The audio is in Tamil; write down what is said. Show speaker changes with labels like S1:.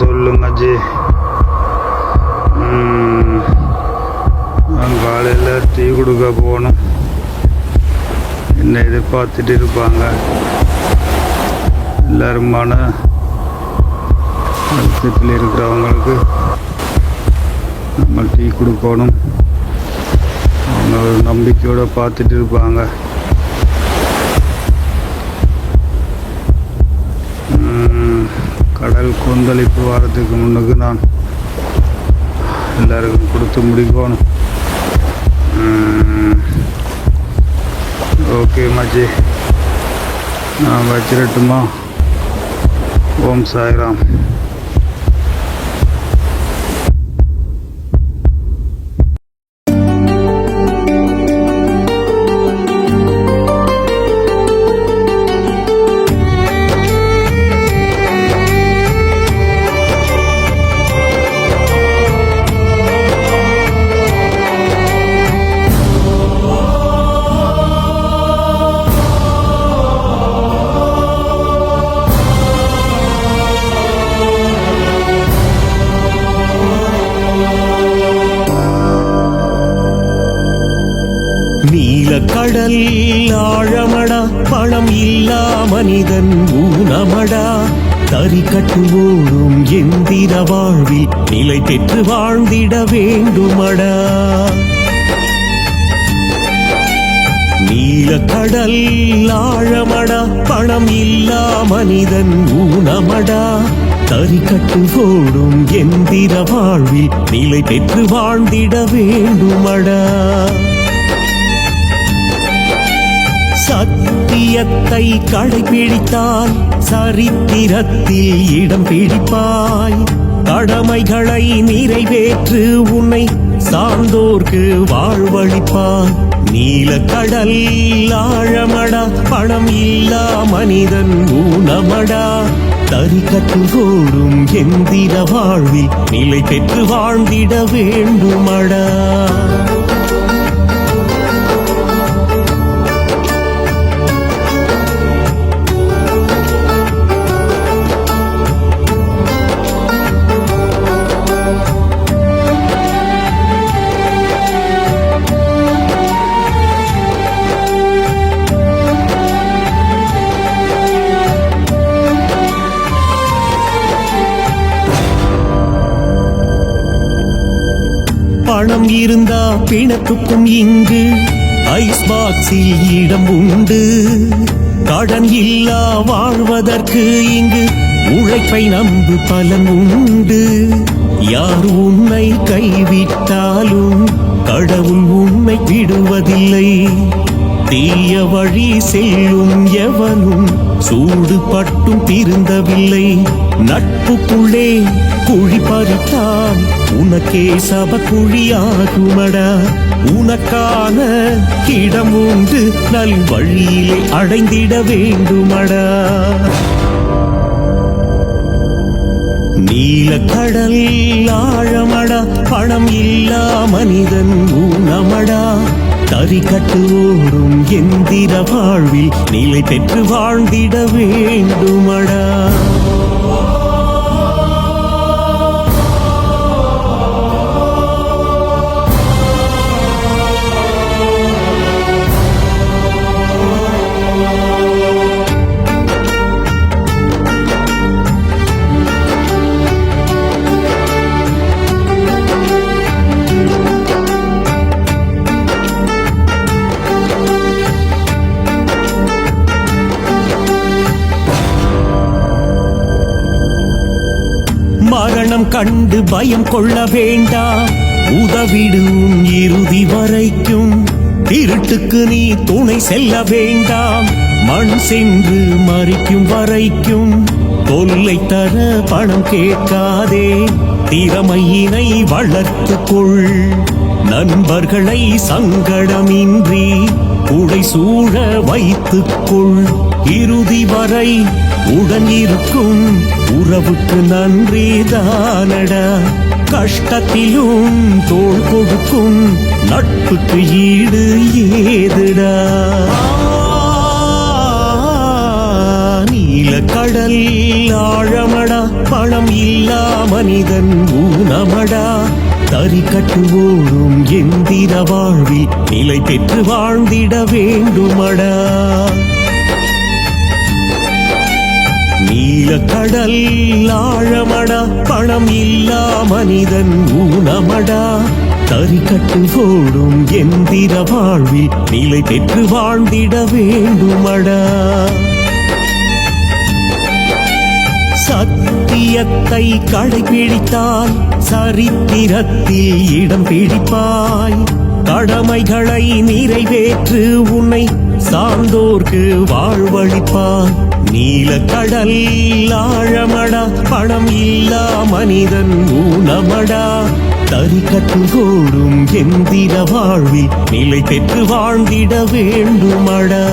S1: சொல்லுங்க ஜி. நான் காலையில் டீ கொடுக்க போகணும். என்னை எதிர்பார்த்துட்டு இருப்பாங்க எல்லாருமான அழுத்தத்தில் இருக்கிறவங்களுக்கு. நம்ம டீ கொடுக்கணும். அவங்க ஒரு நம்பிக்கையோடு பார்த்துட்டு இருப்பாங்க. கடல் கொந்தளிப்பு வாரத்துக்கு முன்னுக்கு நான் எல்லாருக்கும் கொடுத்து முடிக்கணும். ஓகே மச்சி, நான் வச்சிடட்டுமா? ஓம் சாய்ராம்.
S2: கடல் ஆழமடா, பணம் இல்லா மனிதன் ஊனமடா. தறி கட்டுவோடும் எந்திர வாழ்வில் நிலை பெற்று வாழ்ந்திட வேண்டுமடா. நீல கடல் ஆழமடா, பணம் இல்லா மனிதன் ஊனமடா. தறி கட்டுவோடும் எந்திர வாழ்வில் நிலை பெற்று வாழ்ந்திட வேண்டுமடா. சத்தியத்தை கடைபிடித்தால் சரித்திரத்தில் இடம் பிடிப்பாய். கடமைகளை நிறைவேற்று, உன்னை சார்ந்தோர்க்கு வாழ்வழிப்பாய். நீல கடல் ஆழமடா, பணம் இல்லா மனிதன் ஊனமடா. தறி கட்டுவோடும் எந்திர வாழ்வில் நிலை பெற்று வாழ்ந்திட வேண்டுமடா. பணம் இருந்தா பிணத்துக்கும் இங்கு ஐஸ் பாக்ஸில் இடம் உண்டு. கடன் இல்லா வாழ்வதற்கு இங்கு உழைப்பை நம்பு பலன் உண்டு. யார் உன்னை கைவிட்டாலும் கடவுள் உன்னை விடுவதில்லை. தீய வழி செல்லும் எவனும் சூடு பட்டும் திருந்தவில்லை. நட்புக்குள்ளே குழி பறித்தால் உனக்கே சபக்குழியாகுமடா. உனக்கான இடம் உண்டு, நல் வழியிலே அடைந்திட வேண்டுமடா. நீல கடல் ஆழமடா, பணம் இல்லா மனிதன் ஊனமடா. தறி கட்டுவோடும் எந்திர வாழ்வில் நிலை பெற்று வாழ்ந்திட வேண்டுமடா. மரணம் கண்டு பயம் கொள்ள வேண்டாம், உதவிடும் இறுதி வரைக்கும். திருட்டுக்கு நீ துணை செல்ல வேண்டாம், மண் சென்று மறிக்கும் வரைக்கும். தொல்லை தர பணம் கேட்காதே, திறமையினை வளர்த்துக்கொள். நண்பர்களை சங்கடமின்றி புடை சூழ வைத்துக்கொள். இறுதி வரை உடன் இருக்கும் உறவுக்கு நன்றி தானடா. கஷ்டத்திலும் தோள் கொடுக்கும் நட்புக்கு ஈடு ஏதுடா. நீலக்கடல் ஆழமடா, பணம் இல்லா மனிதன் ஊனமடா. தறி கட்டுவோடும் எந்திர வாழ்வில் நிலை பெற்று வாழ்ந்திட வேண்டுமடா. நீலக்கடல் ஆழமடா, பணம் இல்லா மனிதன் ஊனமடா. தறி கட்டுவோடும் எந்திர வாழ்வில் நிலை பெற்று வாழ்ந்திட வேண்டுமடா. சத்தியத்தை கடைபிடித்தால் சரித்திரத்தில் இடம் பிடிப்பாய். கடமைகளை நிறைவேற்று, உன்னை சார்ந்தோர்க்கு வாழ்வழிப்பாய். நீலக்கடல் ஆழமடா, பணம் இல்லா மனிதன் ஊனமடா. தறி கட்டுவோடும் எந்திர வாழ்வில் நிலை பெற்று வாழ்ந்திட வேண்டுமடா.